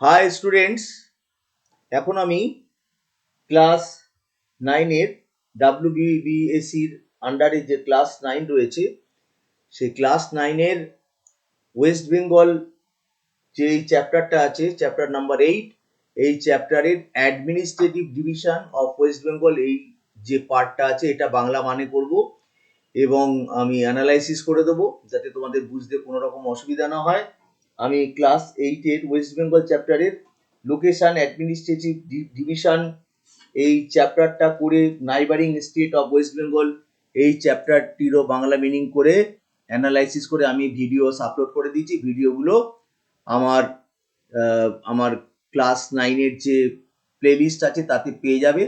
High students, এখন আমি class 9-এর WBSCর আন্ডারে যে ক্লাস 9 রয়েছে সেই ক্লাস 9-এর ওয়েস্ট বেঙ্গল যে এই চ্যাপ্টারটা আছে, চ্যাপ্টার নাম্বার 8, এই চ্যাপ্টারের administrative division of West Bengal এই যে পার্টটা আছে এটা বাংলা মানে করব এবং আমি অ্যানালাইসিস করে দেবো যাতে তোমাদের বুঝতে কোনো রকম অসুবিধা না হয়। আমি ক্লাস 8-এর ওয়েস্ট বেঙ্গল চ্যাপ্টারের লোকেশন অ্যাডমিনিস্ট্রেটিভ ডিভিশন এই চ্যাপ্টারটা করে নাইবারিং স্টেট অফ ওয়েস্ট বেঙ্গল এই চ্যাপ্টারটিরও বাংলা মিনিং করে অ্যানালাইসিস করে আমি ভিডিওস আপলোড করে দিয়েছি। ভিডিওগুলো আমার ক্লাস 9-এর যে প্লেলিস্ট আছে তাতে পেয়ে যাবে,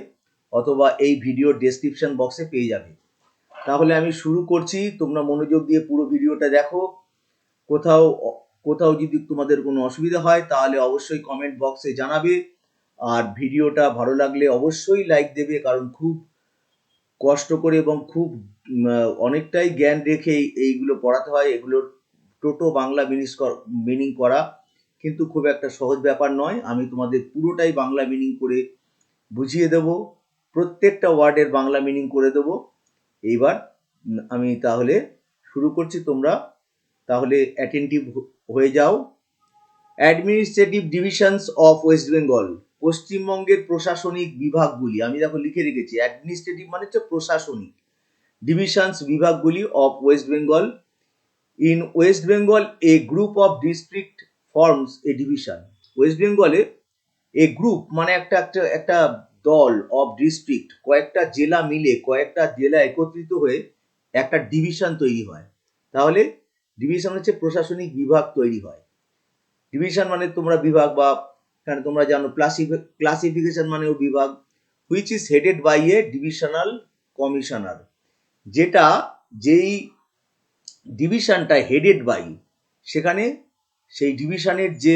অথবা এই ভিডিওর ডেসক্রিপশন বক্সে পেয়ে যাবে। তাহলে আমি শুরু করছি, তোমরা মনোযোগ দিয়ে পুরো ভিডিওটা দেখো। কোথাও যদি তোমাদের কোনো অসুবিধা হয় তাহলে অবশ্যই কমেন্ট বক্সে জানাবে, আর ভিডিওটা ভালো লাগলে অবশ্যই লাইক দেবে, কারণ খুব কষ্ট করে এবং খুব অনেকটাই জ্ঞান রেখে এইগুলো পড়াতে হয়। এগুলোর টোটো বাংলা মিনিং করা কিন্তু খুব একটা সহজ ব্যাপার নয়। আমি তোমাদের পুরোটাই বাংলা মিনিং করে বুঝিয়ে দেব, প্রত্যেকটা ওয়ার্ডের বাংলা মিনিং করে দেব। এইবার আমি তাহলে শুরু করছি, তোমরা তাহলে অ্যাটেন্টিভ হয়ে যাও। Administrative divisions of West Bengal, পশ্চিমবঙ্গের প্রশাসনিক বিভাগগুলি। আমি দেখো লিখে রেখেছি, অ্যাডমিনিস্ট্রেটিভ মানে হচ্ছে প্রশাসনিক, ডিভিশনস বিভাগগুলি of West Bengal. In West Bengal A group of district forms A division. West বেঙ্গলে এ গ্রুপ মানে একটা দল অফ ডিস্ট্রিক্ট, কয়েকটা জেলা মিলে, কয়েকটা জেলা একত্রিত হয়ে একটা ডিভিশন তৈরি হয়। তাহলে ডিভিশন হচ্ছে প্রশাসনিক বিভাগ তৈরি হয়। ডিভিশন মানে তোমরা বিভাগ, বা তোমরা জানো ক্লাসিফিকেশন মানেও বিভাগ, which is headed by a divisional commissioner. যেই ডিভিশনটা হেডেড বাই, সেখানে সেই ডিভিশনের যে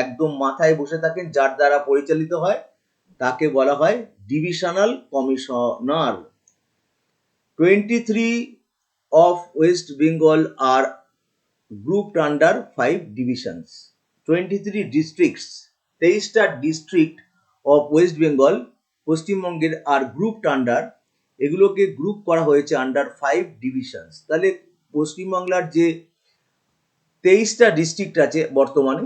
একদম মাথায় বসে থাকেন, যার দ্বারা পরিচালিত হয়, তাকে বলা হয় divisional commissioner. 23 of West Bengal are grouped under 5 divisions. 23 districts, 23টা ডিস্ট্রিক্ট অফ ওয়েস্ট বেঙ্গল পশ্চিমবঙ্গের আর গ্রুপড আন্ডার, এগুলোকে গ্রুপ করা হয়েছে আন্ডার 5 ডিভিশনস। তাহলে পশ্চিমবাংলার যে 23টা ডিস্ট্রিক্ট আছে বর্তমানে,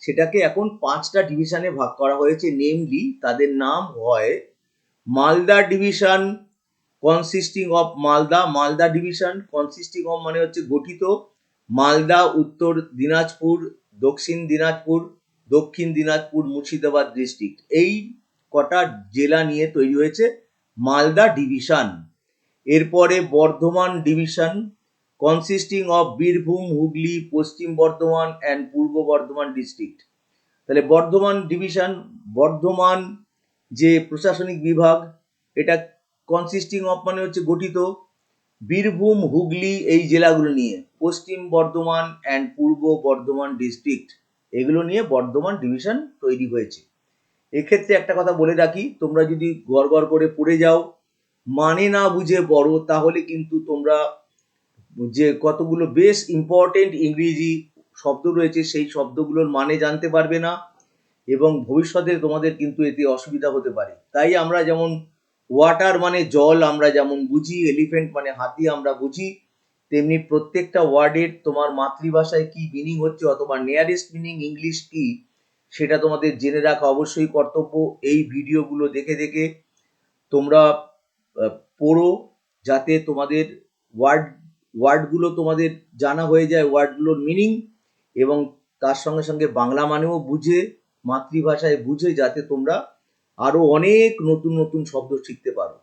সেটাকে এখন 5টা ডিভিশনে ভাগ করা হয়েছে। নেমলি তাদের নাম হয় Malda division consisting of Malda division consisting of মানে হচ্ছে গঠিত, মালদা, উত্তর দিনাজপুর, দক্ষিণ দিনাজপুর, মুর্শিদাবাদ ডিস্ট্রিক্ট, এই কটা জেলা নিয়ে তৈরি হয়েছে মালদা ডিভিশন। এরপরে Bardhaman division consisting of Birbhum, Hooghly, Paschim Bardhaman and Purba Bardhaman district. তাহলে বর্ধমান ডিভিশন, বর্ধমান যে প্রশাসনিক বিভাগ, এটা কনসিস্টিং অফ মানে হচ্ছে গঠিত বীরভূম, হুগলি এই জেলাগুলো নিয়ে, পশ্চিম Bardhaman and Purba Bardhaman district, এগুলো নিয়ে বর্ধমান ডিভিশন তৈরি হয়েছে। এক্ষেত্রে একটা কথা বলে রাখি, তোমরা যদি গড় করে পড়ে যাও, মানে না বুঝে পড়ো, তাহলে কিন্তু তোমরা যে কতগুলো বেশ ইম্পর্টেন্ট ইংরেজি শব্দ রয়েছে সেই শব্দগুলোর মানে জানতে পারবে না, এবং ভবিষ্যতে তোমাদের কিন্তু এতে অসুবিধা হতে পারে। তাই আমরা যেমন ওয়াটার মানে জল আমরা যেমন বুঝি, এলিফ্যান্ট মানে হাতি আমরা বুঝি, তেমনি প্রত্যেকটা ওয়ার্ডের তোমার মাতৃভাষায় কি মিনিং হচ্ছে, অথবা নিয়ারেস্ট মিনিং ইংলিশ কি, সেটা তোমাদের জেনে রাখা অবশ্যই কর্তব্য। এই ভিডিওগুলো দেখে দেখে তোমরা পড়ো, যাতে তোমাদের ওয়ার্ডগুলো তোমাদের জানা হয়ে যায়, ওয়ার্ডগুলোর মিনিং, এবং তার সঙ্গে সঙ্গে বাংলা মানেও বুঝে, মাতৃভাষায় বুঝে, যাতে তোমরা আরো অনেক নতুন নতুন শব্দ শিখতে পারো।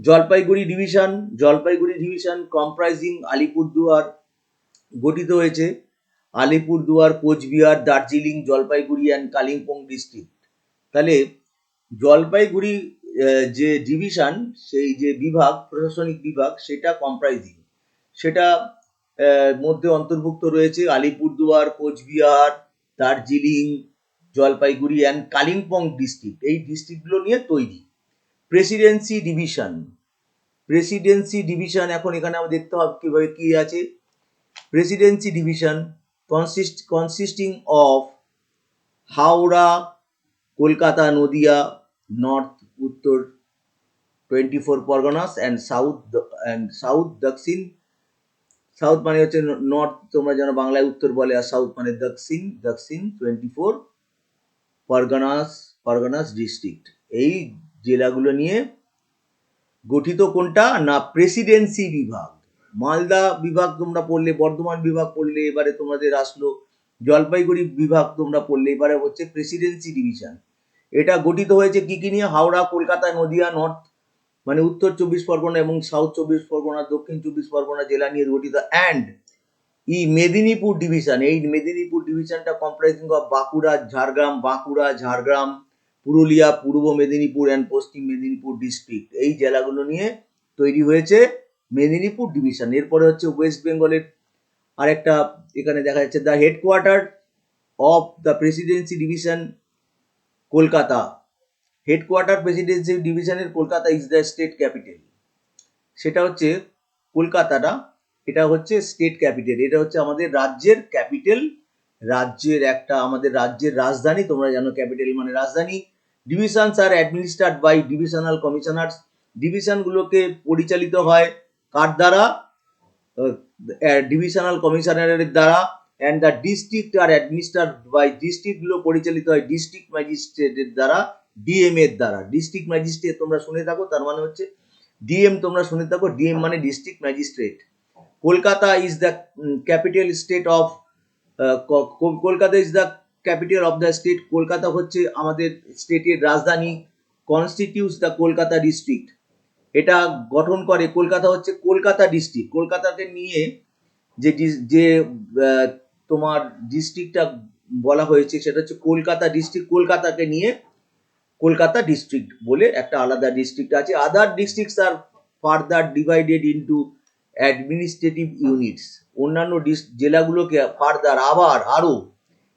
জলপাইগুড়ি ডিভিশন কম্প্রাইজিং আলিপুরদুয়ার গঠিত হয়েছে আলিপুরদুয়ার, কোচবিহার, দার্জিলিং, জলপাইগুড়ি অ্যান্ড কালিম্পং ডিস্ট্রিক্ট। তাহলে জলপাইগুড়ি যে ডিভিশন, সেই যে বিভাগ, প্রশাসনিক বিভাগ, সেটা কম্প্রাইজিং, সেটা মধ্যে অন্তর্ভুক্ত রয়েছে আলিপুরদুয়ার, কোচবিহার, দার্জিলিং, জলপাইগুড়ি অ্যান্ড কালিম্পং ডিস্ট্রিক্ট, এই ডিস্ট্রিক্টগুলো নিয়ে তৈরি। প্রেসিডেন্সি ডিভিশন এখন এখানে আমরা দেখতে হবে কিভাবে কি আছে। Presidency division consisting of Howrah, Kolkata, Nadia, north উত্তর 24 পরগনাস অ্যান্ড সাউথ দক্ষিণ। সাউথ মানে হচ্ছে নর্থ, তোমরা যেন বাংলায় উত্তর বলে, আর সাউথ মানে দক্ষিণ 24 পরগনাস ডিস্ট্রিক্ট। এই জেলাগুলো নিয়ে গঠিত কোনটা না প্রেসিডেন্সি বিভাগ। মালদা বিভাগ তোমরা পড়লে, বর্ধমান বিভাগ পড়লে, এবারে তোমাদের আসলো জলপাইগুড়ি বিভাগ তোমরা পড়লে, এবারে হচ্ছে প্রেসিডেন্সি ডিভিশন। এটা গঠিত হয়েছে কি কি নিয়ে? হাওড়া, কলকাতা, নদিয়া, নর্থ মানে উত্তর 24 পরগনা এবং সাউথ 24 পরগনা, দক্ষিণ 24 পরগনা জেলা নিয়ে গঠিত। অ্যান্ড মেদিনীপুর ডিভিশন, এই Medinipur ডিভিশনটা comprising of Bankura, Jhargram, Purulia, Purba Medinipur and Paschim Medinipur district. এই জেলাগুলো নিয়ে তৈরি হয়েছে মেদিনীপুর ডিভিশন। এরপরে হচ্ছে ওয়েস্ট বেঙ্গলের আরেকটা, এখানে দেখা যাচ্ছে the headquarter of the presidency division Kolkata. Headquarter presidency ডিভিশনের Kolkata is the state capital. সেটা হচ্ছে কলকাতাটা, এটা হচ্ছে স্টেট ক্যাপিটাল, এটা হচ্ছে আমাদের রাজ্যের ক্যাপিটাল, রাজ্যের একটা আমাদের রাজ্যের রাজধানী। তোমরা জানো ক্যাপিটাল মানে রাজধানী। Divisions are administered by divisional commissioners. ডিভিশনগুলোকে পরিচালিত হয় কার দ্বারা? ডিভিশনাল কমিশনারের দ্বারা। And the district are administered by, ডিস্ট্রিক্টগুলো পরিচালিত হয় ডিস্ট্রিক্ট ম্যাজিস্ট্রেটের দ্বারা, ডিএম এর দ্বারা। ডিস্ট্রিক্ট ম্যাজিস্ট্রেট তোমরা শুনে থাকো, তার মানে হচ্ছে ডিএম তোমরা শুনে থাকো, ডিএম মানে district magistrate. Kolkata is the capital state of, Kolkata is the capital of the state. Kolkata হচ্ছে আমাদের স্টেটের রাজধানী। কনস্টিটিউটস দ্য কলকাতা ডিস্ট্রিক্ট, এটা গঠন করে, কলকাতা হচ্ছে কলকাতা ডিস্ট্রিক্ট। কলকাতাকে নিয়ে যে যে তোমার ডিস্ট্রিক্টটা বলা হয়েছে সেটা হচ্ছে কলকাতা ডিস্ট্রিক্ট। কলকাতাকে নিয়ে কলকাতা ডিস্ট্রিক্ট বলে একটা আলাদা ডিস্ট্রিক্ট আছে। Other districts are further divided into administrative units. অন্যান্য জেলাগুলোকে ফার্দার আরও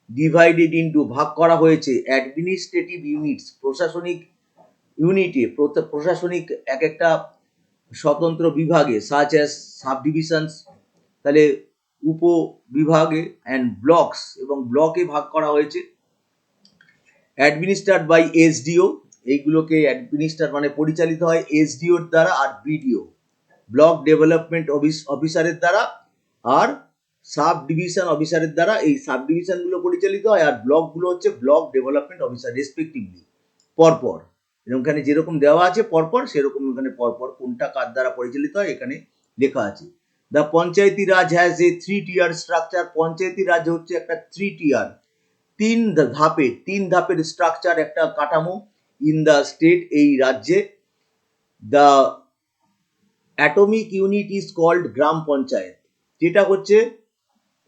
ডিভাইডেড ইন্টু ভাগ করা হয়েছে অ্যাডমিনিস্ট্রেটিভ ইউনিটস, প্রশাসনিক ইউনিটে, প্রশাসনিক এক একটা স্বতন্ত্র বিভাগে, সাচ অ্যাজ সাব ডিভিশনস, তাহলে উপবিভাগে, অ্যান্ড ব্লকস, এবং ব্লকে ভাগ করা হয়েছে। অ্যাডমিনিস্ট্রেটেড বাই এসডিও, এইগুলোকে অ্যাডমিনিস্ট্রেট মানে পরিচালিত হয় এসডিওর দ্বারা আর বিডিও ব্লক ডেভেলপমেন্ট অফিসারের দ্বারা, আর সাব ডিভিশন অফিসারের দ্বারা। এই সাব ডিভিশনগুলো পরিচালিত হয়, আর ব্লকগুলো হচ্ছে ব্লক ডেভেলপমেন্ট অফিসার রেসপেক্টিভলি, পরপর এখানে যেরকম দেওয়া আছে পরপর, সেরকম এখানে পরপর কোনটা কার দ্বারা পরিচালিত হয় এখানে লেখা আছে। The panchayati raj has a 3 tier structure. Panchayati raj হচ্ছে একটা 3 tier, তিন ধাপের স্ট্রাকচার, একটা কাঠামো ইন দ্য স্টেট, এই রাজ্যে। The atomic unit is called gram panchayat, যেটা হচ্ছে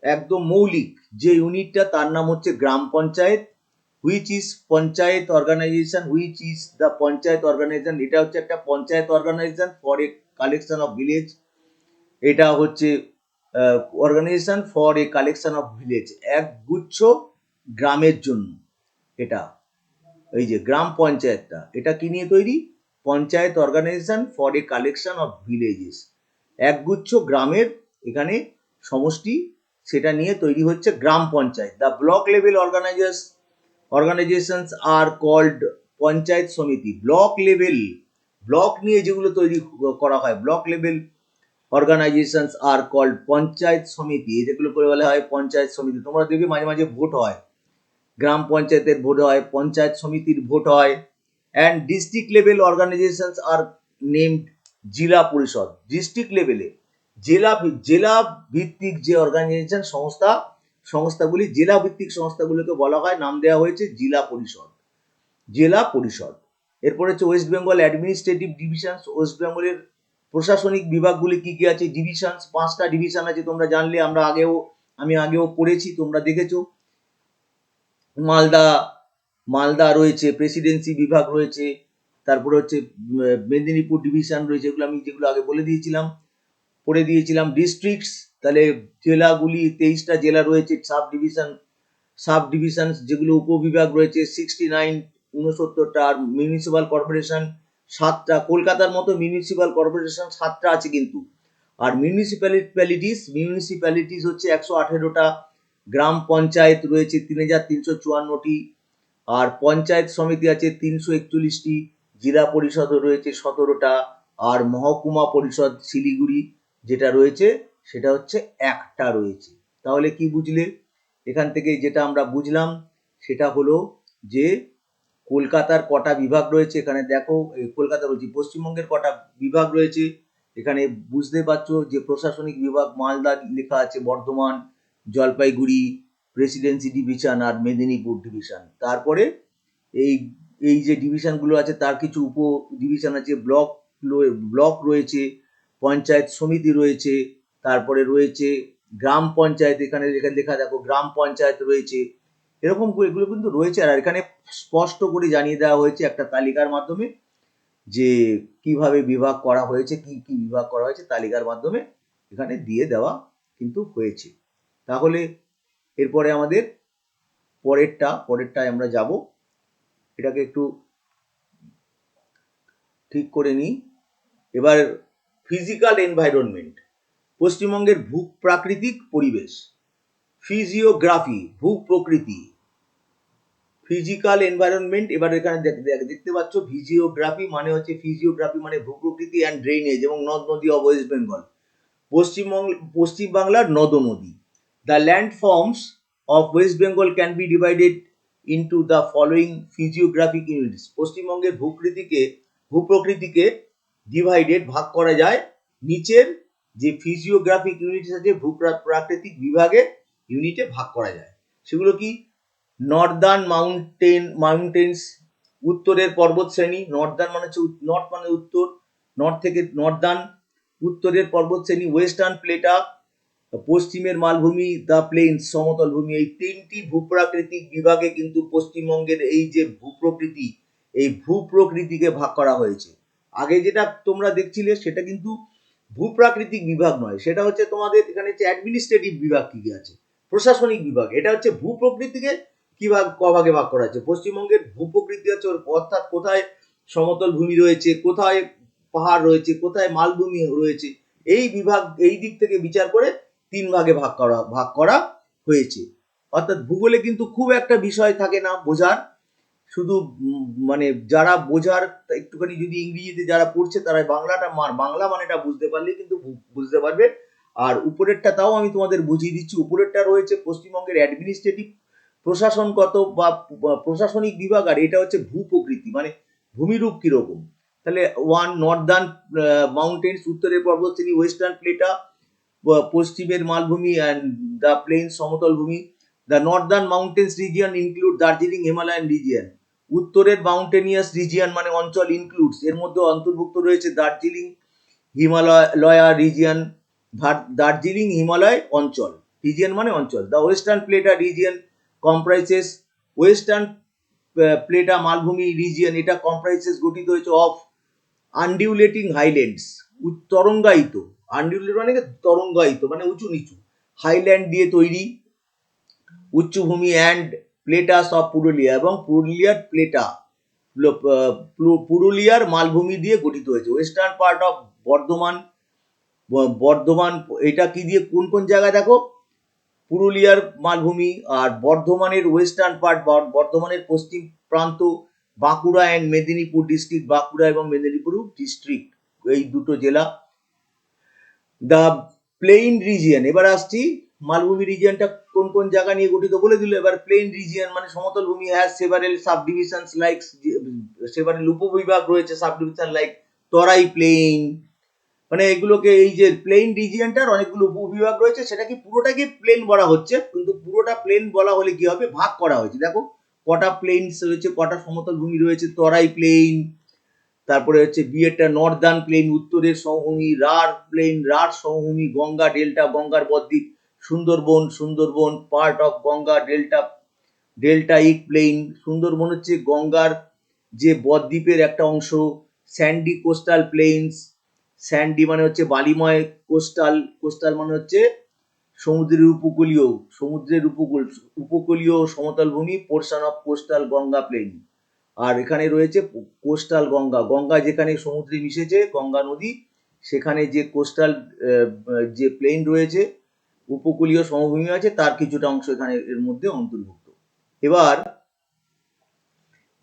একদম মৌলিক যে ইউনিটটা তার নাম হচ্ছে gram panchayat. Which is panchayat organisation, এটা হচ্ছে একটা panchayat organisation for a collection of village. এটা হচ্ছে organisation for a collection of village, এক গুচ্ছ গ্রামের জন্য। এটা এই যে গ্রাম পঞ্চায়েতটা, এটা কি নিয়ে তৈরি? Panchayat organisation for a collection of villages, একগুচ্ছ গ্রামের এখানে সমষ্টি, সেটা নিয়ে তৈরি হচ্ছে gram panchayat. The block level organisations are called panchayat samiti. Block নিয়ে যেগুলো তৈরি করা হয়, block level organisations are called panchayat samiti, যেগুলো করে বলা হয় পঞ্চায়েত সমিতি। তোমরা দেখবে মাঝে মাঝে ভোট হয়, গ্রাম পঞ্চায়েতের ভোট হয়, পঞ্চায়েত সমিতির ভোট হয়। And district level organisations are named Zila Parishad. District লেভেলে জেলা ভিত্তিক যে অর্গানাইজেশন সংস্থাগুলি, জেলা ভিত্তিক সংস্থাগুলোকে বলা হয়, নাম দেওয়া হয়েছে জেলা পরিষদ। এরপর হচ্ছে West Bengal administrative divisions. West বেঙ্গলের প্রশাসনিক বিভাগগুলি কি কি আছে? ডিভিশনস, 5টা ডিভিশন আছে, তোমরা জানলে, আমি আগেও পড়েছি, তোমরা দেখেছো। মালদা রয়েছে, প্রেসিডেন্সি বিভাগ রয়েছে, তারপরে হচ্ছে মেদিনীপুর ডিভিশন রয়েছে, যেগুলো আগে পড়ে দিয়েছিলাম। ডিস্ট্রিক্টস, তাহলে জেলাগুলি 23টা জেলা রয়েছে। সাব ডিভিশন যেগুলো উপবিভাগ রয়েছে 69টা, আর মিউনিসিপাল কর্পোরেশন 7টা। কলকাতার মতো মিউনিসিপাল কর্পোরেশন 7টা আছে কিন্তু। আর মিউনিসিপ্যালিটিস হচ্ছে 118টা, গ্রাম পঞ্চায়েত রয়েছে 3354টি, আর পঞ্চায়েত সমিতি আছে 341টি, জেলা পরিষদও রয়েছে 17টা, আর মহকুমা পরিষদ শিলিগুড়ি যেটা রয়েছে সেটা হচ্ছে একটা রয়েছে। তাহলে কি বুঝলে? এখান থেকে যেটা আমরা বুঝলাম সেটা হলো যে কলকাতার কটা বিভাগ রয়েছে, এখানে দেখো কলকাতা বলছি পশ্চিমবঙ্গের কটা বিভাগ রয়েছে এখানে বুঝতে পারছো যে প্রশাসনিক বিভাগ মালদা লেখা আছে, বর্ধমান, জলপাইগুড়ি, প্রেসিডেন্সি ডিভিশন আর মেদিনীপুর ডিভিশন। তারপরে এই এই যে ডিভিশনগুলো আছে তার কিছু উপ ডিভিশন আছে, ব্লক রয়েছে, পঞ্চায়েত সমিতি রয়েছে, তারপরে রয়েছে গ্রাম পঞ্চায়েত, এখানে লেখা দেখো গ্রাম পঞ্চায়েত রয়েছে, এরকম এগুলো কিন্তু রয়েছে। আর এখানে স্পষ্ট করে জানিয়ে দেওয়া হয়েছে একটা তালিকার মাধ্যমে যে কিভাবে বিভাগ করা হয়েছে, কি কি বিভাগ করা হয়েছে তালিকার মাধ্যমে এখানে দিয়ে দেওয়া কিন্তু হয়েছে। তাহলে এরপরে আমাদের পরেরটায় আমরা যাব, এটাকে একটু ঠিক করে নিই। এবার ফিজিক্যাল এনভায়রনমেন্ট, পশ্চিমবঙ্গের ভূপ্রাকৃতিক পরিবেশ, ফিজিওগ্রাফি ভূপ্রকৃতি, ফিজিক্যাল এনভায়রনমেন্ট। এবার এখানে দেখতে পাচ্ছ ফিজিওগ্রাফি মানে হচ্ছে ভূপ্রকৃতি অ্যান্ড ড্রেনেজ এবং নদ নদী অফ ওয়েস্ট বেঙ্গল, পশ্চিম বাংলার নদ নদী। The land forms of West Bengal can be divided into the following physiographic units. পশ্চিমবঙ্গের ভূপ্রকৃতিকে ভাগ করা যায় নিচের যে ফিজিওগ্রাফিক ইউনিটস আছে, ভূপ্রাকৃতিক বিভাগে ইউনিটে ভাগ করা যায়। সেগুলো কি? নর্দার্ন মাউন্টেন্স, উত্তরের পর্বত শ্রেণী, নর্দার্ন মানে হচ্ছে নর্থ মানে উত্তর, নর্থ থেকে নর্দার্ন, উত্তরের পর্বত শ্রেণী, ওয়েস্টার্ন প্লেটা, পশ্চিমের মালভূমি, দ্য প্লেন্স সমতল ভূমি। এই তিনটি ভূপ্রাকৃতিক বিভাগে কিন্তু পশ্চিমবঙ্গের এই যে ভূপ্রকৃতি, এই ভূপ্রকৃতিকে ভাগ করা হয়েছে। আগে যেটা তোমরা দেখছিলে সেটা কিন্তু ভূপ্রাকৃতিক বিভাগ নয়, সেটা হচ্ছে তোমাদের এখানে হচ্ছে অ্যাডমিনিস্ট্রেটিভ বিভাগ কি আছে, প্রশাসনিক বিভাগ। এটা হচ্ছে ভূপ্রকৃতিকে কভাগে ভাগ করা হয়েছে। পশ্চিমবঙ্গের ভূপ্রকৃতি হচ্ছে অর্থাৎ কোথায় সমতল ভূমি রয়েছে, কোথায় পাহাড় রয়েছে, কোথায় মালভূমি রয়েছে, এই বিভাগ এই দিক থেকে বিচার করে 3 ভাগে ভাগ করা হয়েছে। অর্থাৎ ভূগোলে কিন্তু খুব একটা বিষয় থাকে না বোঝার, শুধু মানে যারা বোঝার একটুখানি যদি ইংরেজিতে যারা পড়ছে তারা বাংলা মানেটা বুঝতে পারলে কিন্তু বুঝতে পারবে। আর উপরেরটা তাও আমি তোমাদের বুঝিয়ে দিচ্ছি। উপরেরটা রয়েছে পশ্চিমবঙ্গের অ্যাডমিনিস্ট্রেটিভ প্রশাসনগত বা প্রশাসনিক বিভাগ, আর এটা হচ্ছে ভূপ্রকৃতি মানে ভূমিরূপ কিরকম। তাহলে নর্দার্ন মাউন্টেন্স, উত্তরের পর্বতশ্রেণী, ওয়েস্টার্ন প্লেটা, পশ্চিমের মালভূমি অ্যান্ড দ্য প্লেন্স সমতল ভূমি। The Northern mountains region include Darjeeling Himalayan region. উত্তরের মাউন্টেনিয়াস রিজিয়ন মানে অঞ্চল ইনক্লুডস, এর মধ্যে অন্তর্ভুক্ত রয়েছে দার্জিলিং হিমালয়া রিজিয়ন, দার্জিলিং হিমালয় অঞ্চল, রিজিয়ন মানে অঞ্চল। দ্য ওয়েস্টার্ন প্লেটা রিজিয়ন কম্প্রাইসেস, ওয়েস্টার্ন প্লেটা মালভূমি রিজিয়ন, এটা কম্প্রাইসেস গঠিত হয়েছে অফ আনডিউলেটিং হাইল্যান্ডস, তরঙ্গায়িত, আনডিউলেট মানে তরঙ্গায়িত মানে উঁচু নিচু, হাইল্যান্ড দিয়ে তৈরি উচ্চভূমি অ্যান্ড প্লেটাস অফ পুরুলিয়া, এবং পুরুলিয়ার মালভূমি দিয়ে গঠিত হয়েছে। ওয়েস্টার্ন পার্ট অফ বর্ধমান এটা কি দিয়ে কোন কোন জায়গায় দেখো, পুরুলিয়ার মালভূমি, আর বর্ধমানের ওয়েস্টার্ন পার্ট, বর্ধমানের পশ্চিম প্রান্ত, বাঁকুড়া অ্যান্ড মেদিনীপুর ডিস্ট্রিক্ট, বাঁকুড়া এবং মেদিনীপুর ডিস্ট্রিক্ট এই দুটো জেলা। দ্য প্লেইন রিজিয়ন, এবার আসছি মালভূমি রিজিয়নটা কোন কোন জায়গা নিয়ে গঠিত বলে দিল। এবার প্লেইন রিজিয়ন মানে সমতল ভূমি, has several sub divisions like, several উপবিভাগ রয়েছে, sub division like Terai plain, মানে এগুলোকে এই যে প্লেন রিজিয়নটার অনেকগুলো উপবিভাগ রয়েছে, সেটা কি পুরোটাকে প্লেন বলা হচ্ছে, কিন্তু পুরোটা প্লেন বলা হলে কি হবে, ভাগ করা হয়েছে। দেখো কটা প্লেনস রয়েছে, কটা সমতল ভূমি রয়েছে, তরাই প্লেন, তারপরে হচ্ছে বিয়েটা নর্দার্ন প্লেন, উত্তরের সমভূমি, রাঢ় সমভূমি, গঙ্গা ডেল্টা, গঙ্গার বদ্বীপ, Sundarban part of Ganga deltaic plain, Sundarban হচ্ছে গঙ্গার যে বদ্বীপের একটা অংশ, স্যান্ডি কোস্টাল প্লেন্স, স্যান্ডি মানে হচ্ছে বালিময়, কোস্টাল মানে হচ্ছে সমুদ্রের উপকূলীয় সমতল ভূমি, portion of coastal Ganga plain. আর এখানে রয়েছে কোস্টাল গঙ্গা যেখানে সমুদ্রে মিশেছে, গঙ্গা নদী, সেখানে যে কোস্টাল যে প্লেন রয়েছে উপকূলীয় সমভূমি আছে, তার কিছুটা অংশ এখানে এর মধ্যে অন্তর্ভুক্ত। এবার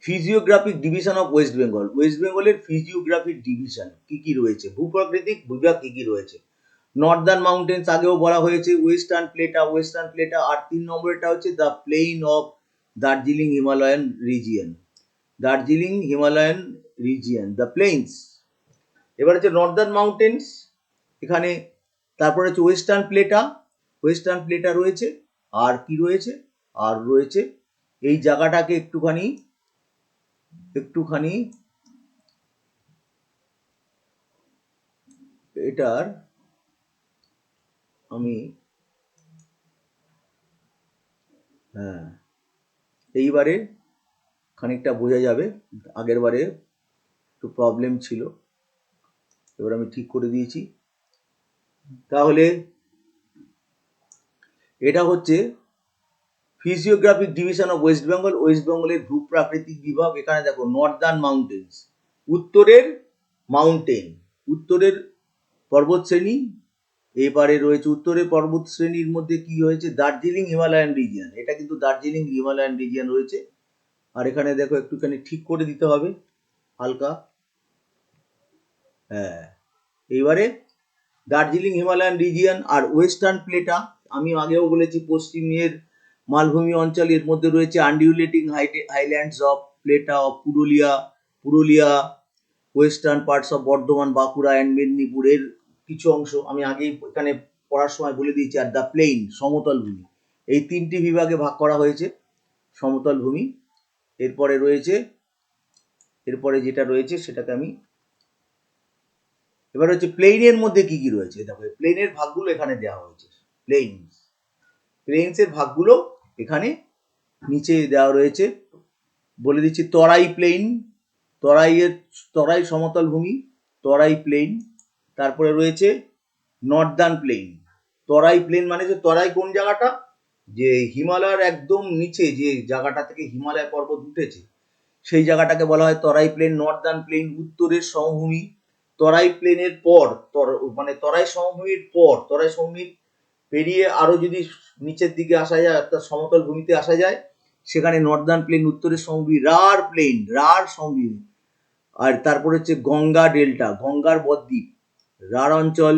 physiographic division of West Bengal. West বেঙ্গলের ফিজিওগ্রাফিক ডিভিশন কি কি রয়েছে, ভূপ্রাকৃতিক বিভাগ কি কি রয়েছে। নর্দার্ন মাউন্টেন্স আগেও বলা হয়েছে, ওয়েস্টার্ন প্লেটা, আর 3 নম্বরটা হচ্ছে the plain of Darjeeling Himalayan region, the plains. এবার হচ্ছে নর্দার্ন মাউন্টেন্স, এখানে তারপরে হচ্ছে ওয়েস্টার্ন প্লেটা রয়েছে, আর কি রয়েছে, আর রয়েছে এই জায়গাটাকে একটুখানি এটার আমি এইবারে খানিকটা বোঝা যাবে, আগের বারে একটু প্রবলেম ছিল, এবার আমি ঠিক করে দিয়েছি। তাহলে এটা হচ্ছে ফিজিওগ্রাফিক ডিভিশন অফ ওয়েস্ট বেঙ্গলের ভূপ্রাকৃতিক বিভাগ। এখানে দেখো নর্দার্ন মাউন্টেন্স, উত্তরের পর্বত শ্রেণী। এবারে রয়েছে উত্তরের পর্বত শ্রেণীর মধ্যে কি হয়েছে, দার্জিলিং হিমালয়ান রিজিয়ন, এটা কিন্তু দার্জিলিং হিমালয়ান রিজিয়ন রয়েছে। আর এখানে দেখো একটুখানি ঠিক করে দিতে হবে হালকা, এইবারে দার্জিলিং হিমালয়ান রিজিয়ন আর ওয়েস্টার্ন প্লেটা, আমি আগেও বলেছি পশ্চিমের মালভূমি অঞ্চল, এর মধ্যে রয়েছে undulating highlands of plateau of Purulia, western parts of Bardhaman, Bankura and মেদিনীপুরের কিছু অংশ আমি আগেই এখানে পড়ার সময় বলে দিয়েছি। আর দ্য প্লেইন, সমতল ভূমি, এই 3টি বিভাগে ভাগ করা হয়েছে সমতল ভূমি। এরপরে যেটা রয়েছে সেটাকে আমি এবার হচ্ছে প্লেইনের মধ্যে কি কি রয়েছে, দেখো প্লেইনের ভাগগুলো এখানে দেওয়া হয়েছে। প্লেইনসের ভাগগুলো এখানে নিচে দেওয়া রয়েছে, বলে দিচ্ছি। তরাই সমতল ভূমি, তরাই প্লেইন। তারপরে রয়েছে নর্দার্ন প্লেইন। তরাই প্লেন মানে যে তরাই কোন জায়গাটা, যে হিমালয়ের একদম নিচে যে জায়গাটা থেকে হিমালয় পর্বত উঠেছে সেই জায়গাটাকে বলা হয় তরাই প্লেন। নর্দার্ন প্লেন উত্তরের সমভূমি। তরাই প্লেনের পর মানে তরাই সমভূমি পেরিয়ে আরো যদি নিচের দিকে আসা যায়, অর্থাৎ সমতল ভূমিতে আসা যায়, সেখানে নর্দার্ন প্লেন উত্তরের সমভূমি, রার সমভূমি। আর তারপর হচ্ছে গঙ্গার বদ্বীপ, রার অঞ্চল,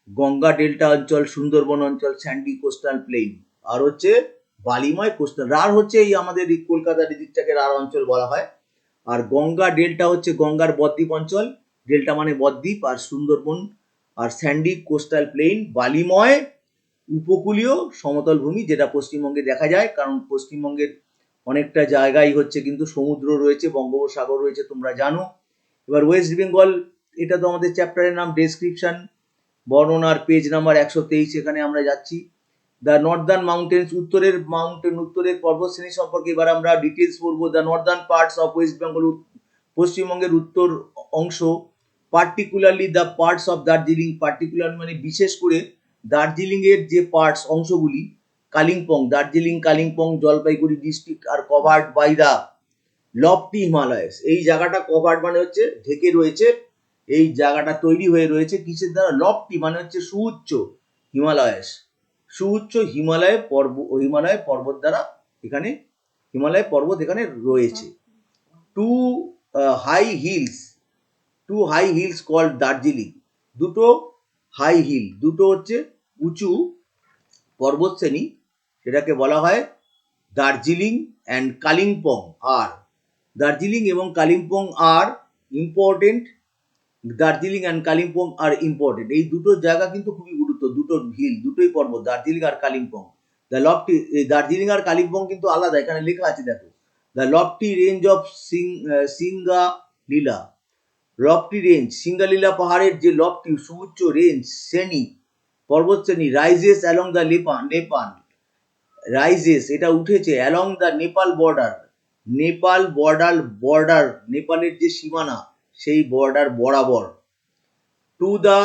গঙ্গা ডেল্টা অঞ্চল, সুন্দরবন অঞ্চল, স্যান্ডি কোস্টাল প্লেন, আর হচ্ছে বালিময় কোস্টাল। রার হচ্ছে এই আমাদের কলকাতার দিকটাকে রার অঞ্চল বলা হয়। আর গঙ্গা ডেল্টা হচ্ছে গঙ্গার বদ্বীপ অঞ্চল, ডেল্টা মানে বদ্বীপ, আর সুন্দরবন আর স্যান্ডি কোস্টাল প্লেন বালিময় উপকূলীয় সমতল ভূমি, যেটা পশ্চিমবঙ্গে দেখা যায়, কারণ পশ্চিমবঙ্গের অনেকটা জায়গায় হচ্ছে কিন্তু সমুদ্র রয়েছে, বঙ্গোপসাগর রয়েছে, তোমরা জানো। এবার ওয়েস্ট বেঙ্গল, এটা তো আমাদের চ্যাপ্টারের নাম, ডেসক্রিপশন, বর্ণনার পেজ নাম্বার 123, এখানে আমরা যাচ্ছি। দ্য নর্দার্ন মাউন্টেন্স, উত্তরের পর্বতশ্রেণী সম্পর্কে এবার আমরা ডিটেলস পড়বো। The northern parts of West Bengal, পশ্চিমবঙ্গের উত্তর অংশ। Particularly the parts of Darjeeling, particular মানে বিশেষ করে দার্জিলিং এর যে পার্টস অংশগুলি, Kalimpong, Jalpaiguri district are covered by the lofty Himalayas. এই জায়গাটা কভার্ড মানে হচ্ছে ঢেকে রয়েছে, এই জায়গাটা তৈরি হয়ে রয়েছে কিসের দ্বারা, লফটি মানে হচ্ছে সুউচ্চ, হিমালয় পর্বত দ্বারা এখানে হিমালয় পর্বত এখানে রয়েছে। Two high hills called Darjeeling, দুটো হচ্ছে উঁচু পর্বতশ্রেণী, সেটাকে বলা হয় দার্জিলিং অ্যান্ড কালিম্পং। আর দার্জিলিং এবং কালিম্পং আর ইম্পর্টেন্ট, এই দুটো জায়গা কিন্তু খুবই গুরুত্ব, দুটো হিল, দুটোই পর্বত, দার্জিলিং আর কালিম্পং। দার্জিলিং আর কালিম্পং কিন্তু আলাদা, এখানে লেখা আছে দেখো, the lofty range of Singalila পাহাড়ের যে লফটি সুউচ্চ রেঞ্জ পর্বতশ্রেণী, রাইজেস অ্যালং দ্য এটা উঠেছে অ্যালং দ্য নেপালের যে সীমানা সেই বর্ডার বরাবর, to the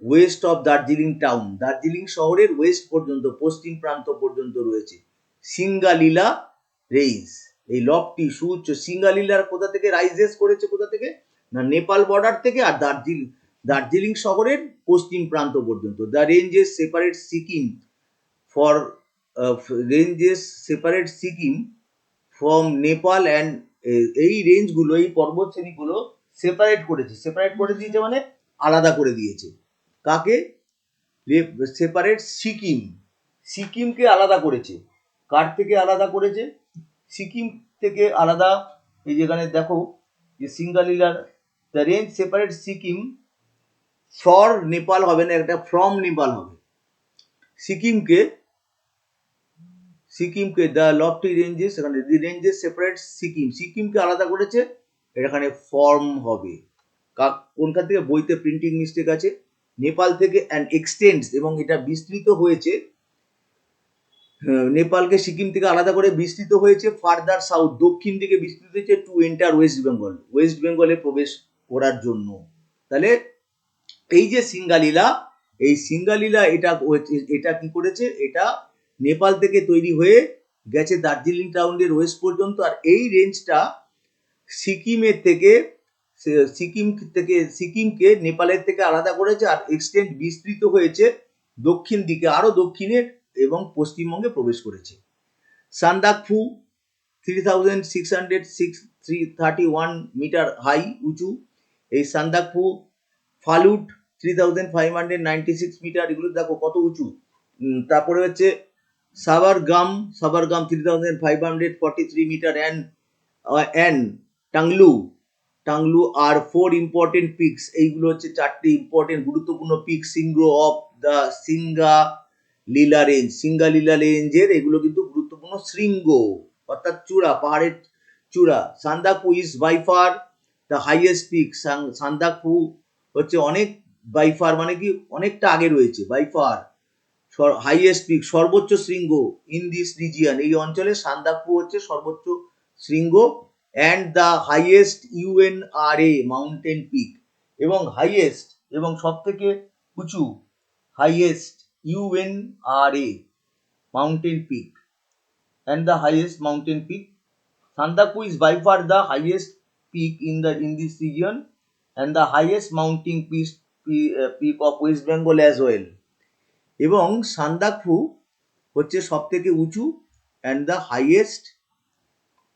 West of Darjeeling town, Darjeeling শহরের ওয়েস্ট পর্যন্ত, পশ্চিম প্রান্ত পর্যন্ত রয়েছে সিঙ্গালীলা রেঞ্জ। এই লফটি সুউচ্চ সিঙ্গালীলার কোথা থেকে রাইজেস করেছে, কোথা থেকে না নেপাল বর্ডার থেকে, আর দার্জিলিং শহরের পশ্চিম প্রান্ত পর্যন্ত। The ranges separate Sikkim for ranges separate Sikkim from Nepal and এই রেঞ্জগুলো, এই পর্বত শ্রেণীগুলো সেপারেট করে দিয়েছে মানে আলাদা করে দিয়েছে। কাকে? সেপারেট সিকিমকে আলাদা করেছে। কার থেকে আলাদা করেছে? সিকিম থেকে আলাদা। এই যেখানে দেখো যে সিঙ্গালিলার the range separate Sikkim for Nepal হবে না, একটা ফ্রম নেপাল হবে। সিকিমকে দ্য লফটি রেঞ্জেস, এখানে দি রেঞ্জেস সেপারেট সিকিমকে আলাদা করেছে, এখানে ফর্ম হবে। কোনখান থেকে? বইতে প্রিন্টিং মিস্টেক আছে। নেপাল থেকে অ্যান্ড এক্সটেন্ডস, এবং এটা বিস্তৃত হয়েছে, নেপালকে সিকিম থেকে আলাদা করে বিস্তৃত হয়েছে ফার্দার সাউথ, দক্ষিণ দিকে বিস্তৃত হয়েছে টু এন্টার ওয়েস্ট বেঙ্গলে প্রবেশ করার জন্য। তাহলে এই যে সিঙ্গালীলা এটা কি করেছে? এটা নেপাল থেকে তৈরি হয়ে গেছে দার্জিলিং টাউনের ওয়েস্ট পর্যন্ত। আর এই রেঞ্জটা সিকিমকে নেপালের থেকে আলাদা করেছে, আর এক্সটেন্ড বিস্তৃত হয়েছে দক্ষিণ দিকে, আরো দক্ষিণে, এবং পশ্চিমবঙ্গে প্রবেশ করেছে। সান্দাকফু 3631 মিটার হাই উঁচু এই সান্দাকফু। ফালুট 3596 মিটার, এগুলো দেখো কত উঁচু। তারপরে হচ্ছে Sabargram 3543 metre, and Tonglu are 4 important peaks. এইগুলো হচ্ছে 4টি ইম্পর্টেন্ট গুরুত্বপূর্ণ পিক শৃঙ্গ অফ দ্য সিঙ্গালীলা রেঞ্জের এগুলো কিন্তু গুরুত্বপূর্ণ শৃঙ্গ, অর্থাৎ চূড়া, পাহাড়ের চূড়া। Sandakphu is by far the highest peak. Sandakphu হচ্ছে বাইফার মানে কি অনেকটা আগে রয়েছে, বাইফার হাইয়েস্ট পিক, সর্বোচ্চ শৃঙ্গ ইন দিস রিজিয়ন, এই অঞ্চলে সান্দাকফু হচ্ছে সর্বোচ্চ শৃঙ্গ। And the highest UNRA mountain peak, এবং হাইয়েস্ট এবং সব থেকে উঁচু highest UNRA mountain peak, and the highest mountain peak. Sandaku is by far the highest peak in this region, and the highest mountain peak of West Bengal as well. এবং সান্দাকফু হচ্ছে সব থেকে উঁচু and the highest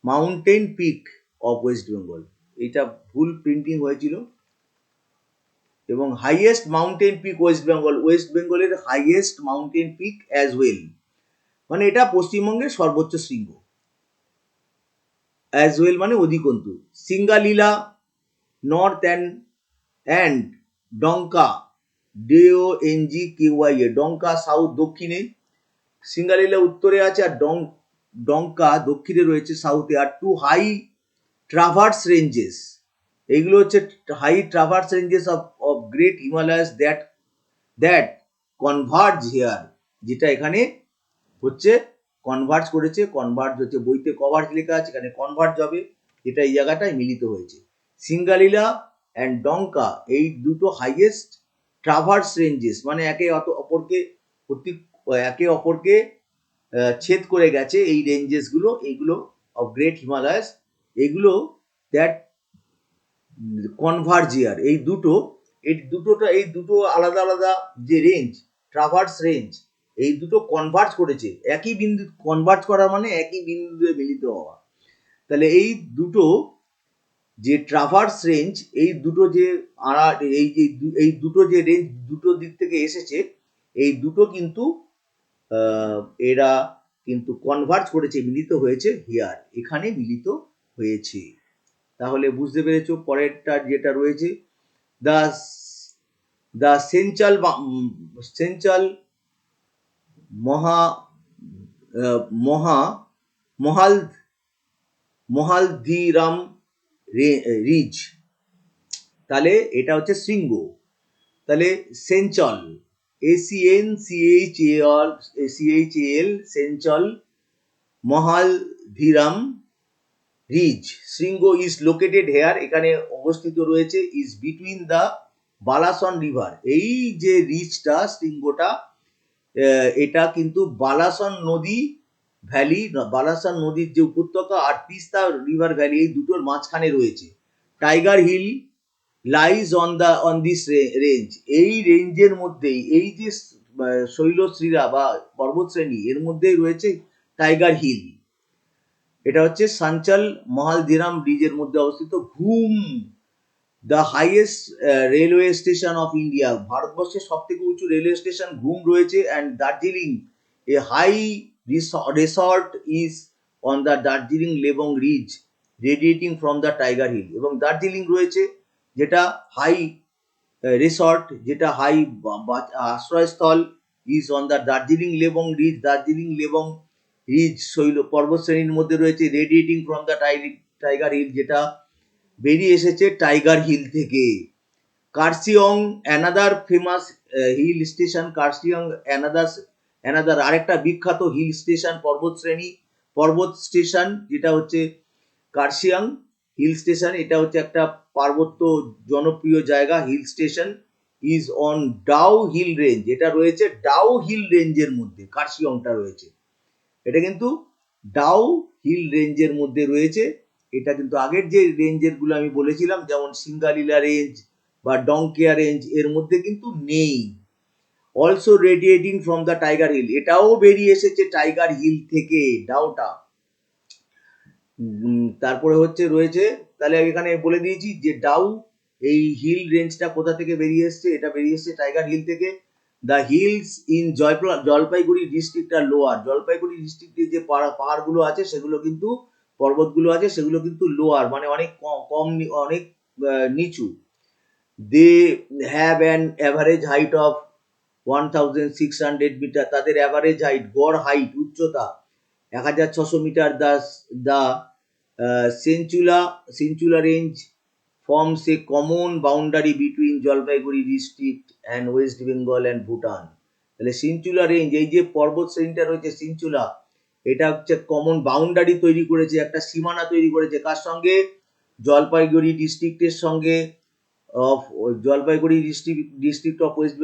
mountain peak of West Bengal. এটা ভুল printing হয়েছিল। এবং highest mountain peak West বেঙ্গলের highest mountain peak as well, মানে এটা পশ্চিমবঙ্গের সর্বোচ্চ শৃঙ্গ। অ্যাজ ওয়েল মানে অধিকন্তু। Singalila north and Dongkya DONGKYA, Dongkya south দক্ষিণে, সিঙ্গালীলা উত্তরে আছে, আর ডঙ্কা দক্ষিণে রয়েছে সাউথে। আর টু হাই ট্রাভার্স রেঞ্জেস, এইগুলো হচ্ছে high traverse ranges of great Himalayas that converge here, যেটা এখানে হচ্ছে কনভার্জ হচ্ছে, বইতে কভার্জ লেখা আছে, এখানে কনভার্জ হবে, এটা এই জায়গাটায় মিলিত হয়েছে। সিঙ্গালীলা অ্যান্ড ডঙ্কা এই দুটো হাইয়েস্ট ট্রাভার্স রেঞ্জেস, মানে একে অপরকে ছেদ করে গেছে এই রেঞ্জেস গুলো, এইগুলো অফ গ্রেট হিমালয়াস, এগুলো দ্যাট কনভার্জ হিয়ার, এই দুটো আলাদা আলাদা যে রেঞ্জ, ট্রাভার্স রেঞ্জ, এই দুটো কনভার্জ করেছে, একই বিন্দু কনভার্জ করা মানে একই বিন্দুতে মিলিত হওয়া। তাহলে এই দুটো যে ট্রাভার্স রেঞ্জ, এই দুটো যে রেঞ্জ দুটো দিক থেকে এসেছে, এই দুটো কিন্তু এরা কিন্তু কনভার্জ করেছে, মিলিত হয়েছে হিয়ার, এখানে মিলিত হয়েছে। তাহলে বুঝতে পেরেছো। পরেরটা যেটা রয়েছে দ্য সেঞ্চাল মহালধিরাম রিজ, তাহলে এটা হচ্ছে শৃঙ্গ। তাহলে সেঞ্চল ACNCHAL সেঞ্চল মহালধিরাম রিজ শৃঙ্গ ইজ লোকেটেড হেয়ার, এখানে অবস্থিত রয়েছে, is between the Balason river, এই যে রিজটা শৃঙ্গটা, এটা কিন্তু বালাসন নদীর যে উপত্যকা আর তিস্তা রিভার ভ্যালি, এই দুটোর মাঝখানে রয়েছে। Tiger Hill lies on this range, এই রেঞ্জের মধ্যেই, এই যে শৈলশ্রীরা বা পর্বতশ্রেণী, এর মধ্যেই রয়েছে টাইগার হিল। এটা হচ্ছে সাঞ্চাল মহালদিরাম ব্রিজের মধ্যে অবস্থিত। Ghum, the highest railway station of India, ভারতবর্ষের সব থেকে উঁচু রেলওয়ে স্টেশন ঘুম রয়েছে। And Darjeeling, a high resort is on the Darjeeling Lebong ridge radiating from the Tiger Hill. এবং দার্জিলিং রয়েছে যেটা হাই রিসর্ট, যেটা হাই আশ্রয়স্থল, is on the Darjeeling Lebong ridge, Darjeeling Lebong ridge শৈল পর্বতশ্রেণীর মধ্যে রয়েছে। Radiating from the Tiger Hill, যেটা বেরিয়ে এসেছে টাইগার হিল থেকে। Kurseong, another famous hill station, Kurseong another আরেকটা বিখ্যাত হিল স্টেশন, পর্বত স্টেশন, যেটা হচ্ছে কার্সিয়াং হিল স্টেশন। এটা হচ্ছে একটা পার্বত্য জনপ্রিয় জায়গা, hill station, is on Dow Hill range, এটা রয়েছে ডাউ হিল রেঞ্জের মধ্যে। কার্সিয়ংটা রয়েছে, এটা কিন্তু ডাউ হিল রেঞ্জের মধ্যে রয়েছে। এটা কিন্তু আগের যে রেঞ্জের গুলো আমি বলেছিলাম, যেমন সিঙ্গালীলা রেঞ্জ বা ডংকেয়া রেঞ্জ, এর মধ্যে কিন্তু নেই। Also radiating from the Tiger Hill, এটাও বেরিয়ে এসেছে টাইগার হিল থেকে, ডাউটা। তারপরে রয়েছে, তাহলে এখানে বলে দিয়েছি যে ডাউ এই হিল রেঞ্জটা কোথা থেকে বেরিয়ে এসছে, এটা বেরিয়ে এসছে টাইগার হিল থেকে। The hills in Jalpaiguri district are lower, Jalpaiguri ডিস্ট্রিক্টে যে পাহাড়গুলো আছে সেগুলো কিন্তু, পর্বতগুলো আছে সেগুলো কিন্তু লোয়ার, মানে অনেক কম, অনেক নিচু। They have an average height of 1600 metre, তাদের অ্যাভারেজ হাইট, গড় হাইট, উচ্চতা 1600 metre. The Sinchula range forms a common boundary between Jalpaiguri district and West Bengal and Bhutan. তাহলে সিনচুলা রেঞ্জ, এই যে পর্বত শ্রেণীটা রয়েছে সিনচুলা, এটা হচ্ছে কমন বাউন্ডারি তৈরি করেছে, একটা সীমানা তৈরি করেছে কার সঙ্গে? জলপাইগুড়ি ডিস্ট্রিক্টের সঙ্গে, জলপাইগুড়ি ডিস্ট্রিক্ট অফ ওয়েস্ট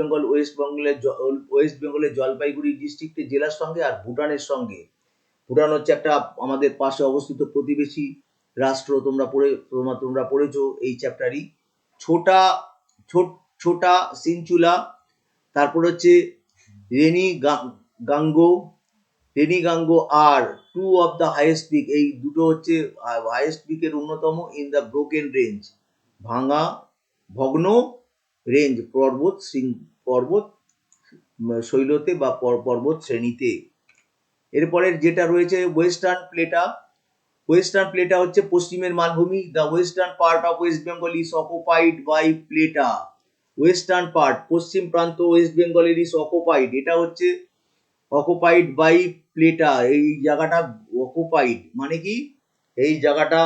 বেঙ্গলের জলপাইগুড়ি ডিস্ট্রিক্টের জেলার সঙ্গে, আর ভুটানের সঙ্গে। ভুটান হচ্ছে একটা আমাদের পাশে অবস্থিত প্রতিবেশী রাষ্ট্র, তোমরা পড়েছো এই চ্যাপ্টারই। ছোটা সিনচুলা, তারপর হচ্ছে রেনিগাঙ্গো are two of the highest peak, এই দুটো হচ্ছে হাইয়েস্ট পিকের অন্যতম ইন দ্য ব্রোকেন রেঞ্জ, ভগ্ন রেঞ্জ, পর্বত শৈলতে বা পর্বত শ্রেণীতে। এরপরের যেটা রয়েছে ওয়েস্টার্ন প্লেটা হচ্ছে পশ্চিমের মালভূমি। The western part of West Bengal is occupied by plateau, western part, পশ্চিম প্রান্ত ওয়েস্ট বেঙ্গলের ইজ অকুপাইড, এটা হচ্ছে অকুপাইড বাই প্লেটা। এই জায়গাটা অকুপাইড মানে কি? এই জায়গাটা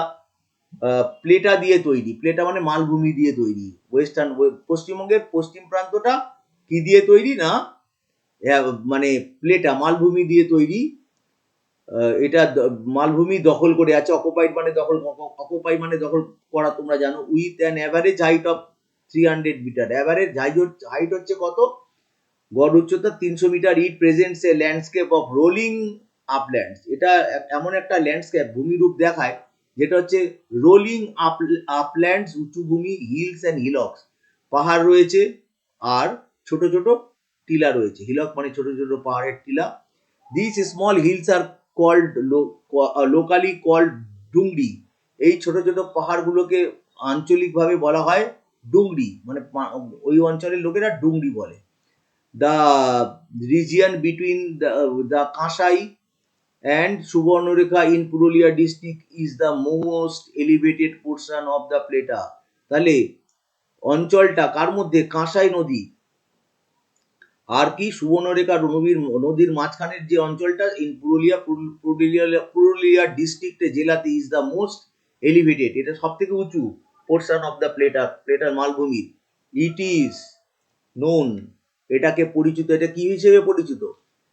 প্লেটা দিয়ে তৈরি, প্লেটা মানে মালভূমি দিয়ে তৈরি। পশ্চিমবঙ্গের পশ্চিম প্রান্তটা কি দিয়ে তৈরি? না মানে প্লেটা, মালভূমি দিয়ে তৈরি। এটা মালভূমি দখল করে আছে। অকুপাই মানে দখল করা, তোমরা জানো। With an average height of 300 metre, average height হচ্ছে কত? গড় উচ্চতা 300 metre. It presents a landscape of rolling uplands, এটা এমন একটা ল্যান্ডস্কেপ, ভূমিরূপ দেখায় যেটা হচ্ছে রোলিং আপল্যান্ডস, উঁচু ভূমি, হিলস অ্যান্ড হিলক্স, পাহাড় রয়েছে আর ছোট ছোট টিলা রয়েছে। হিলক মানে ছোট ছোট পাহাড়ের টিলা। This small hills are locally called dungri, এই ছোট ছোট পাহাড়গুলোকে আঞ্চলিকভাবে বলা হয় ডুংরি, মানে ওই অঞ্চলের লোকেরা ডুংরি বলে। The region between the Kansai and Subarnarekha in Purulia district is the most elevated portion of the plateau. তাহলে অঞ্চলটা কার মধ্যে? কাঁসাই নদী আর কি সুবর্ণরেখা নদীর মাঝখানের যে অঞ্চলটা, ইন পুরুলিয়া ডিস্ট্রিক্টে, জেলাতে, ইজ দ্য মোস্ট এলিভেটেড, এটা সব থেকে উঁচু পোর্শন অফ দ্য প্লেটার মালভূমির। ইট ইজ নোন, এটাকে পরিচিত, এটা কি হিসেবে পরিচিত?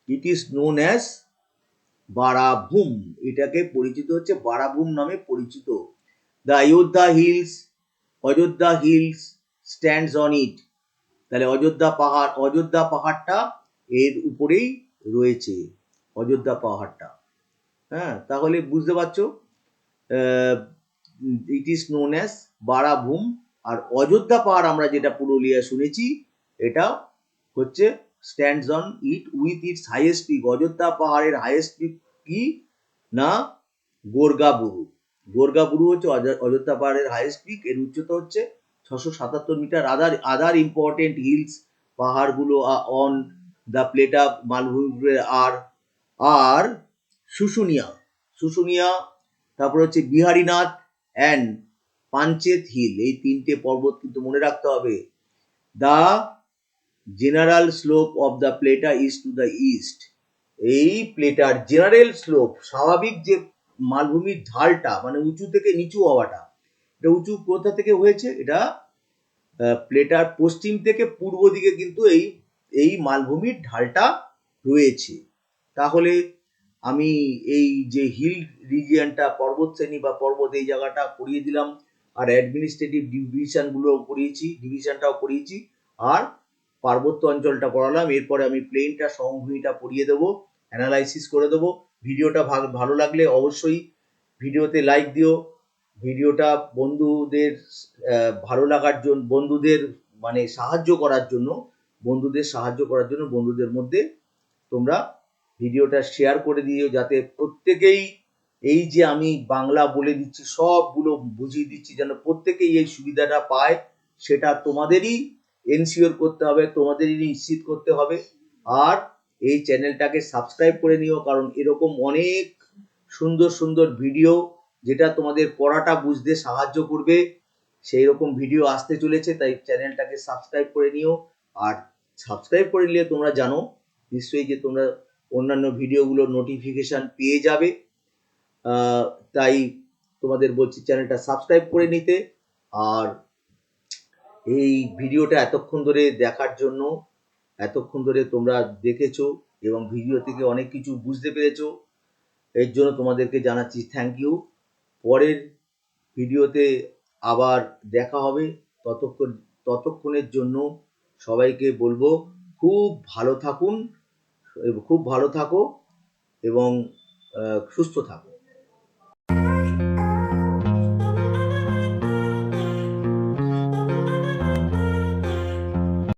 ইট ইজ নোন অ্যাজ বারাভূম, এটাকে পরিচিত হচ্ছে বারাভূম নামে পরিচিত। The Ayodhya hills stands on it, তাহলে অযোধ্যা পাহাড়টা এর উপরেই রয়েছে, অযোধ্যা পাহাড়টা। হ্যাঁ, তাহলে বুঝতে পারছো, ইট ইজ নোন অ্যাজ বারাভূম। আর অযোধ্যা পাহাড় আমরা যেটা পুরুলিয়া শুনেছি, এটা হচ্ছে stands on it with its highest peak. Ayodhya পাহাড়ের হাইয়েস্ট পিক কি না? গোরগাবুরু। গোরগাবুরু হচ্ছে অযোধ্যা পাহাড়ের হাইয়েস্ট পিক। এর উচ্চতা হচ্ছে 677 মিটার। আদার ইম্পর্টেন্ট হিলস, পাহাড়গুলো অন দ্য প্লেটা মালভূমি আর শুশুনিয়া, তারপর হচ্ছে বিহারীনাথ অ্যান্ড পাঞ্চেত হিল। এই তিনটে পর্বত কিন্তু মনে রাখতে হবে। The general slope of the plateau is to the east. এই প্লেটার জেনারেল স্লোপ, স্বাভাবিক যে মালভূমির ঢালটা, মানে উঁচু থেকে নিচু হওয়াটা, এটা উঁচু কোথা থেকে হয়েছে? এটা প্লেটার পশ্চিম থেকে পূর্ব দিকে কিন্তু এই মালভূমির ঢালটা রয়েছে। তাহলে আমি এই যে হিল রিজিয়নটা, পর্বত শ্রেণী বা পর্বত, এই জায়গাটা পড়িয়ে দিলাম, আর অ্যাডমিনিস্ট্রেটিভ ডিভিশনটাও পড়িয়েছি, আর পার্বত্য অঞ্চলটা পড়ালাম। এরপরে আমি প্লেনটা, সমভূমিটা পড়িয়ে দেবো, অ্যানালাইসিস করে দেবো। ভিডিওটা ভালো লাগলে অবশ্যই ভিডিওতে লাইক দিও। ভিডিওটা বন্ধুদের ভালো লাগার জন্য, বন্ধুদের মানে সাহায্য করার জন্য, বন্ধুদের মধ্যে তোমরা ভিডিওটা শেয়ার করে দিও, যাতে প্রত্যেকেই এই যে আমি বাংলা বলে দিচ্ছি, সবগুলো বুঝিয়ে দিচ্ছি, যেন প্রত্যেকেই এই সুবিধাটা পায়। সেটা তোমাদেরই এনশিওর করতে হবে, তোমাদেরই নিশ্চিত করতে হবে। আর এই চ্যানেলটাকে সাবস্ক্রাইব করে নিও, কারণ এরকম অনেক সুন্দর সুন্দর ভিডিও, যেটা তোমাদের পড়াটা বুঝতে সাহায্য করবে, সেই রকম ভিডিও আসতে চলেছে। তাই চ্যানেলটাকে সাবস্ক্রাইব করে নিও। আর সাবস্ক্রাইব করে নিলে তোমরা জানো নিশ্চয়ই যে তোমরা অন্যান্য ভিডিওগুলোর নোটিফিকেশান পেয়ে যাবে। তাই তোমাদের বলছি চ্যানেলটা সাবস্ক্রাইব করে নিতে। আর এই ভিডিওটা এতক্ষণ ধরে দেখার জন্য, এতক্ষণ ধরে তোমরা দেখেছো এবং ভিডিও থেকে অনেক কিছু বুঝতে পেরেছো, এর জন্য তোমাদেরকে জানাচ্ছি থ্যাংক ইউ। পরের ভিডিওতে আবার দেখা হবে। ততক্ষণের জন্য সবাইকে বলবো খুব ভালো থাকো এবং সুস্থ থাকো।